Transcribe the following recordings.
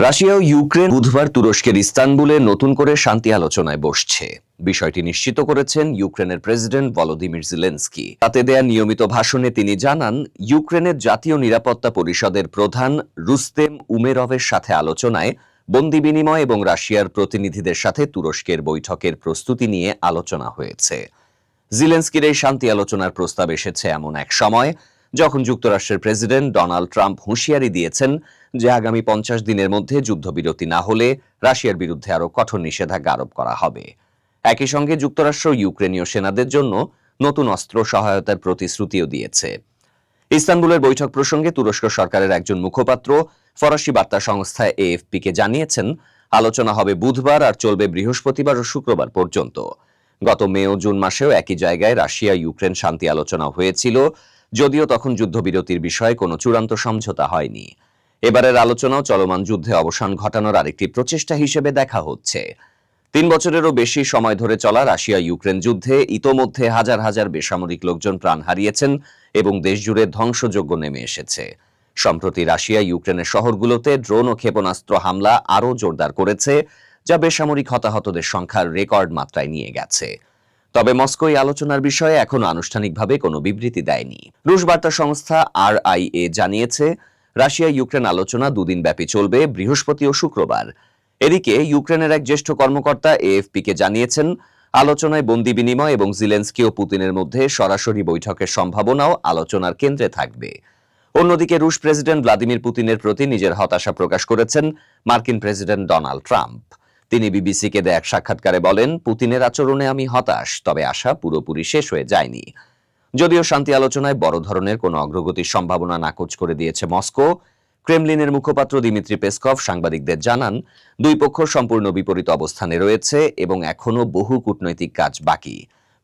Russia ও Ukraine বুধবার তুরস্কের ইস্তানবুলে নতুন করে শান্তি আলোচনায় বসছে। বিষয়টি নিশ্চিত করেছেন ইউক্রেনের প্রেসিডেন্ট ভলোদিমির জেলেনস্কি। তাতে দেয়া নিয়মিত ভাষণে তিনি জানান, ইউক্রেনের জাতীয় নিরাপত্তা পরিষদের প্রধান রুস্তেম উমেরভের সাথে আলোচনায় বন্দি বিনিময় এবং রাশিয়ার প্রতিনিধিদের সাথে তুরস্কের বৈঠকের প্রস্তুতি নিয়ে আলোচনা হয়েছে। জেলেনস্কির এই শান্তি আলোচনার প্রস্তাব এসেছে এমন এক সময় যখন যুক্তরাষ্ট্রের প্রেসিডেন্ট ডোনাল্ড ট্রাম্প হুঁশিয়ারি দিয়েছেন যে আগামী 50 দিনের মধ্যে যুদ্ধবিরতি না হলে রাশিয়ার বিরুদ্ধে আরও কঠোর নিষেধাজ্ঞা আরোপ করা হবে। একই সঙ্গে যুক্তরাষ্ট্র ইউক্রেনীয় সেনাদের জন্য নতুন অস্ত্র সহায়তার প্রতিশ্রুতিও দিয়েছে। ইস্তানবুলের বৈঠক প্রসঙ্গে তুরস্ক সরকারের একজন মুখপাত্র ফরাসি বার্তা সংস্থা এএফপিকে জানিয়েছেন, আলোচনা হবে বুধবার আর চলবে বৃহস্পতিবার ও শুক্রবার পর্যন্ত। গত মে ও জুন মাসেও একই জায়গায় রাশিয়া ইউক্রেন শান্তি আলোচনা হয়েছিল, যদিও তখন যুদ্ধবিরতির বিষয়ে কোনো চূড়ান্ত সমঝোতা হয়নি। এবারের আলোচনাও চলমান যুদ্ধে অবসান ঘটানোর আরেকটি প্রচেষ্টা হিসেবে দেখা হচ্ছে। 3 বছরেরও বেশি সময় ধরে চলা রাশিয়া ইউক্রেন যুদ্ধে ইতোমধ্যে হাজার হাজার বেসামরিক লোকজন প্রাণ হারিয়েছেন এবং দেশজুড়ে ধ্বংসযজ্ঞ নেমে এসেছে। সম্প্রতি রাশিয়া ইউক্রেনের শহরগুলোতে ড্রোন ও ক্ষেপণাস্ত্র হামলা আরও জোরদার করেছে, যা বেসামরিক হতাহতদের সংখ্যার রেকর্ড মাত্রায় নিয়ে গেছে। তবে মস্কো এই আলোচনার বিষয়ে এখনো আনুষ্ঠানিকভাবে কোনো বিবৃতি দেয়নি। রুশ বার্তা সংস্থা আরআইএ জানিয়েছে, রাশিয়া ইউক্রেন আলোচনা 2 দিন ব্যাপী চলবে, বৃহস্পতি ও শুক্রবার। এদিকে ইউক্রেনের এক জ্যেষ্ঠ কর্মকর্তা এএফপিকে জানিয়েছেন, আলোচনায় বন্দি বিনিময় এবং জেলেনস্কি ও পুতিনের মধ্যে সরাসরি বৈঠকের সম্ভাবনাও আলোচনার কেন্দ্রে থাকবে। অন্যদিকে রুশ প্রেসিডেন্ট ভ্লাদিমির পুতিনের প্রতি নিজের হতাশা প্রকাশ করেছেন মার্কিন প্রেসিডেন্ট ডোনাল্ড ট্রাম্প। তিনি বিবিসিকে দেয়া এক সাক্ষাৎকারে বলেন, পুতিনের আচরণে আমি হতাশ, তবে আশা পুরোপুরি শেষ হয়ে যায়নি। যদিও শান্তি আলোচনায় বড় ধরনের কোনো অগ্রগতির সম্ভাবনা নাকচ করে দিয়েছে মস্কো, ক্রেমলিনের মুখপাত্র দিমিত্রি পেসকভ সাংবাদিকদের জানান, দুই পক্ষ সম্পূর্ণ বিপরীত অবস্থানে রয়েছে এবং এখনো বহু কূটনৈতিক কাজ বাকি।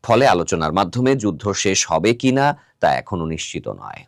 ফলে আলোচনার মাধ্যমে যুদ্ধ শেষ হবে কিনা তা এখনো নিশ্চিত নয়।